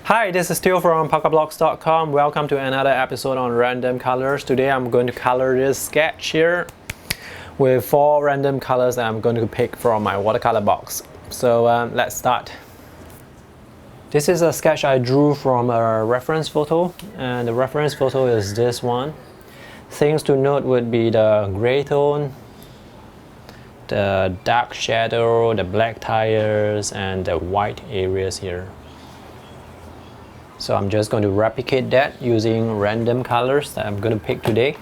Hi, this is Theo from PuckerBlocks.com. Welcome to another episode on random colors. Today I'm going to color this sketch here with 4 random colors that I'm going to pick from my watercolor box. So let's start. This is a sketch I drew from a reference photo, and the reference photo is this one. Things to note would be the gray tone, the dark shadow, the black tires, and the white areas here. So I'm just going to replicate that using random colors that I'm going to pick today.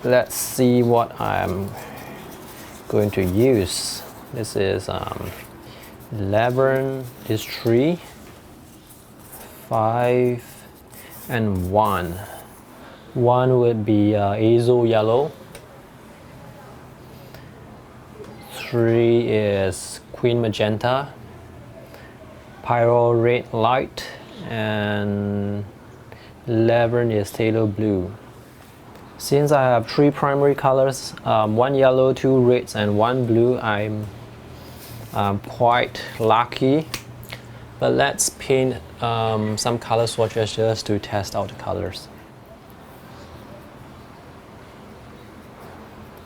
Let's see what I'm going to use. This is 11, this 3, 5, and 1. 1 would be Azo Yellow. 3 is Quin Magenta, Pyrrole Red Light, and 11 is Phthalo Blue. Since I have 3 primary colors, 1 yellow, 2 reds, and 1 blue, I'm quite lucky. But let's paint some color swatches just to test out the colors.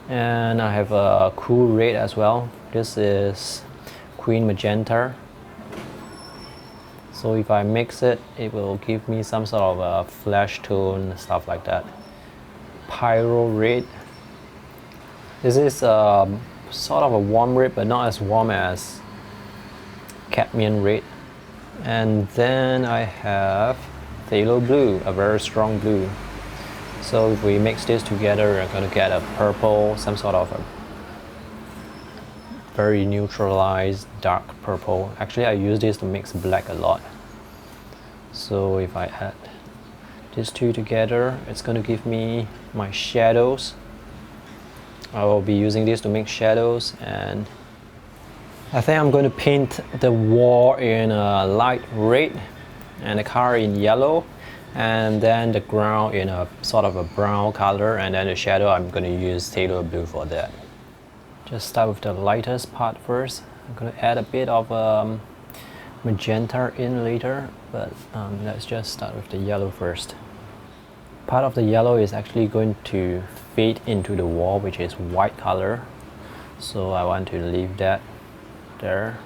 And I have a cool red as well. This is Quin Magenta. So if I mix it, it will give me some sort of a flesh tone, stuff like that. Pyrrole Red. This is sort of a warm red, but not as warm as cadmium red. And then I have Phthalo Blue, a very strong blue. So if we mix this together, we're going to get a purple, some sort of a very neutralized dark purple. Actually, I use this to mix black a lot. So if I add these two together, it's going to give me my shadows. I will be using this to make shadows, and I think I'm going to paint the wall in a light red and the car in yellow, and then the ground in a sort of a brown color, and then the shadow I'm going to use Phthalo Blue for that. Just start with the lightest part first. I'm going to add a bit of magenta in later, but let's just start with the yellow first. Part of the yellow is actually going to fade into the wall, which is white color. So I want to leave that there.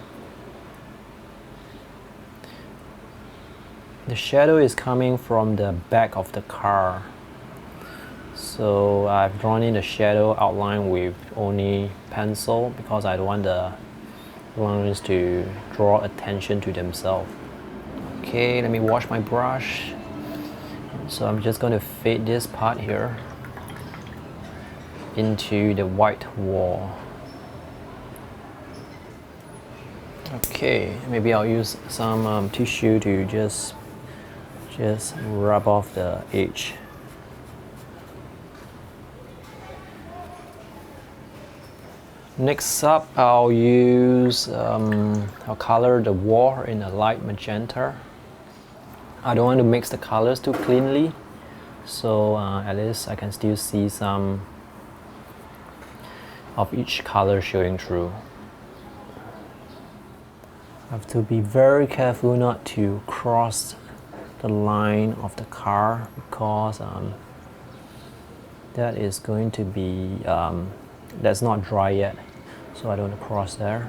The shadow is coming from the back of the car. So I've drawn in the shadow outline with only pencil because I don't want the lines to draw attention to themselves. Okay, let me wash my brush. So I'm just going to fade this part here into the white wall. Okay, maybe I'll use some tissue to just rub off the edge. Next up, I'll color the wall in a light magenta. I don't want to mix the colors too cleanly, so at least I can still see some of each color showing through. I have to be very careful not to cross the line of the car, because that is going to be that's not dry yet, so I don't want to cross there.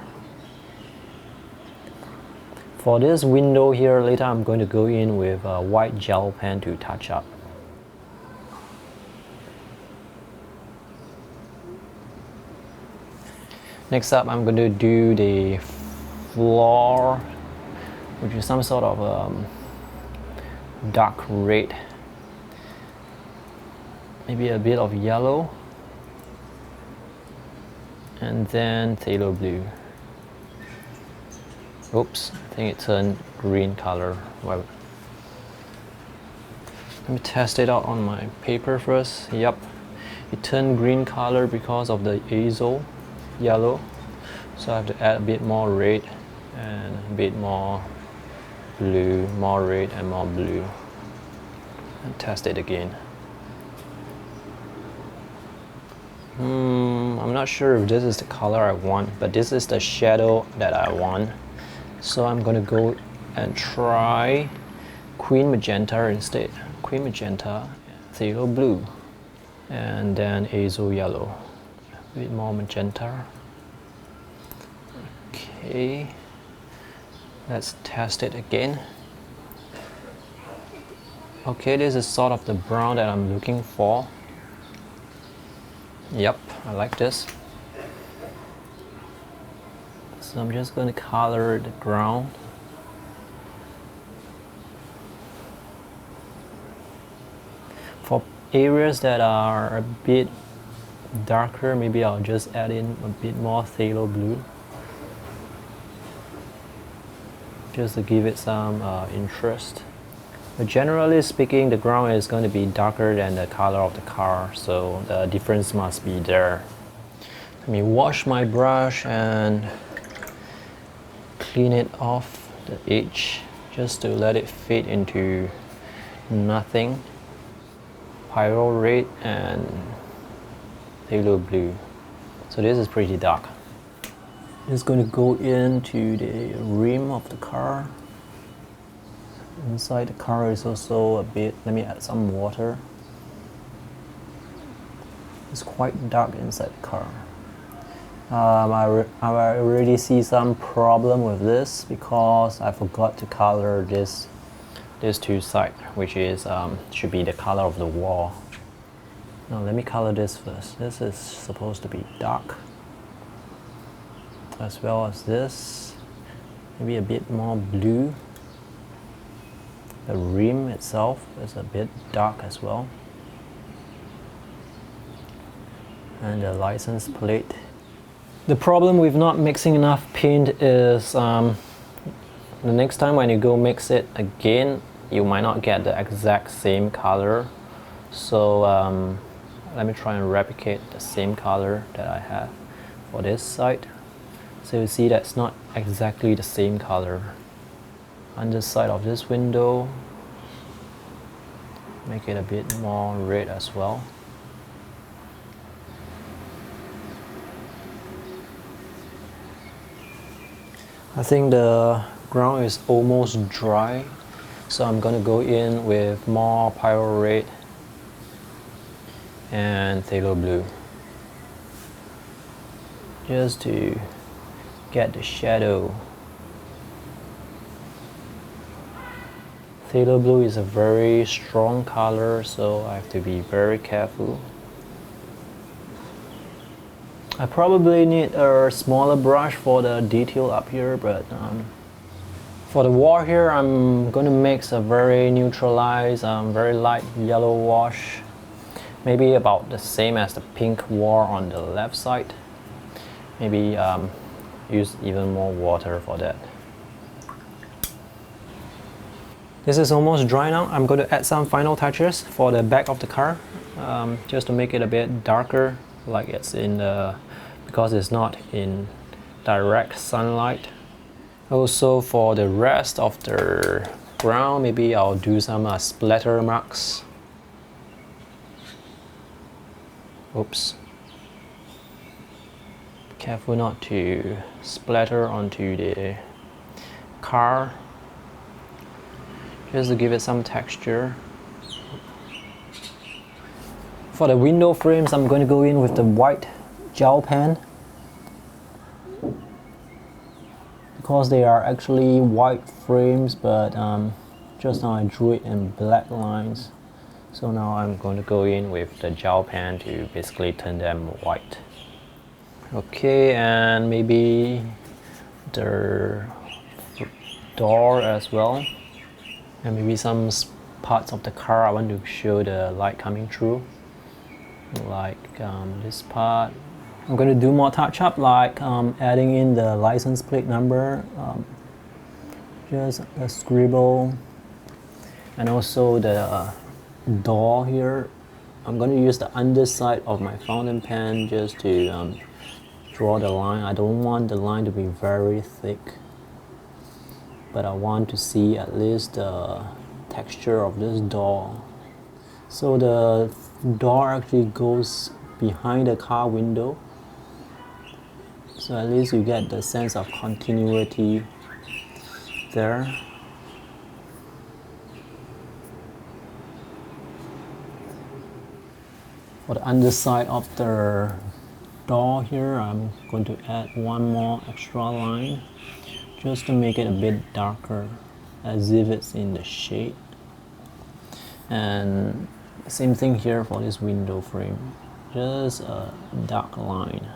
For this window here, later I'm going to go in with a white gel pen to touch up. Next up, I'm going to do the floor, which is some sort of dark red, maybe a bit of yellow, and then Phthalo Blue. Oops, I think it turned green color. Well, let me test it out on my paper first. Yep, it turned green color because of the Azo Yellow. So I have to add a bit more red and a bit more blue, more red and more blue, and test it again. I'm not sure if this is the color I want, but this is the shadow that I want. So I'm going to go and try Quin Magenta instead. Quin Magenta, Phthalo Blue, and then Azo Yellow. A bit more magenta. Okay, let's test it again. Okay, this is sort of the brown that I'm looking for. Yep, I like this. So I'm just going to color the ground. For areas that are a bit darker, maybe I'll just add in a bit more Phthalo Blue, just to give it some interest. But generally speaking, the ground is going to be darker than the color of the car, so the difference must be there. Let me wash my brush and clean it off the edge, just to let it fade into nothing. Pyrrole Red and Phthalo Blue. So this is pretty dark. It's going to go into the rim of the car. Inside the car is also a bit, let me add some water. It's quite dark inside the car. I already see some problem with this because I forgot to color this two sides, which is should be the color of the wall. Now let me color this first. This is supposed to be dark, as well as this, maybe a bit more blue. The rim itself is a bit dark as well, and the license plate. The problem with not mixing enough paint is the next time when you go mix it again, you might not get the exact same color. So let me try and replicate the same color that I have for this side. So you see that's not exactly the same color. Underside of this window, make it a bit more red as well. I think the ground is almost dry, so I'm gonna go in with more Pyrrole Red and Phthalo Blue, just to get the shadow. Phthalo Blue is a very strong color, so I have to be very careful. I probably need a smaller brush for the detail up here, but for the wall here, I'm going to mix a very neutralized, very light yellow wash, maybe about the same as the pink wall on the left side. Maybe use even more water for that. This is almost dry now. I'm going to add some final touches for the back of the car, just to make it a bit darker, like it's in the, because it's not in direct sunlight. Also for the rest of the ground, maybe I'll do some splatter marks. Oops. Careful not to splatter onto the car, just to give it some texture. For the window frames, I'm going to go in with the white gel pen, because they are actually white frames, but just now I drew it in black lines. So now I'm going to go in with the gel pen to basically turn them white. Okay, and maybe the door as well, and maybe some parts of the car I want to show the light coming through, like this part. I'm going to do more touch up, like adding in the license plate number, just a scribble, and also the door here. I'm going to use the underside of my fountain pen just to draw the line. I don't want the line to be very thick, but I want to see at least the texture of this door. So the door actually goes behind the car window, so at least you get the sense of continuity there. For the underside of the door here, I'm going to add one more extra line just to make it a bit darker, as if it's in the shade. And same thing here for this window frame, just a dark line.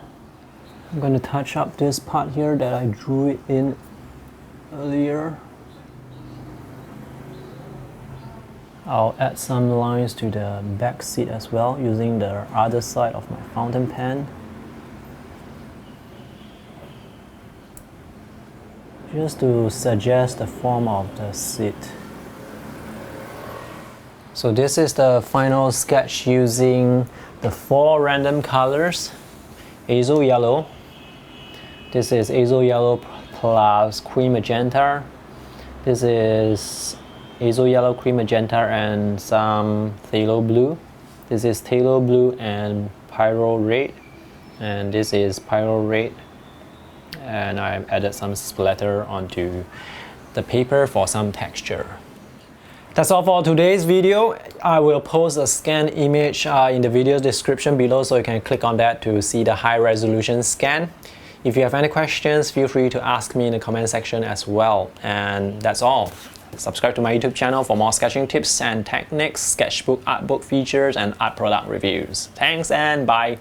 I'm going to touch up this part here that I drew it in earlier. I'll add some lines to the back seat as well, using the other side of my fountain pen. Just to suggest the form of the seat. So this is the final sketch using the 4 random colors. Azo Yellow. This is Azo Yellow plus Quin Magenta. This is Azo Yellow, Quin Magenta, and some Phthalo Blue. This is Phthalo Blue and Pyrrole Red. And this is Pyrrole Red. And I've added some splatter onto the paper for some texture. That's all for today's video. I will post a scanned image in the video description below, so you can click on that to see the high resolution scan. If you have any questions, feel free to ask me in the comment section as well. And that's all. Subscribe to my YouTube channel for more sketching tips and techniques, sketchbook, art book features, and art product reviews. Thanks and bye!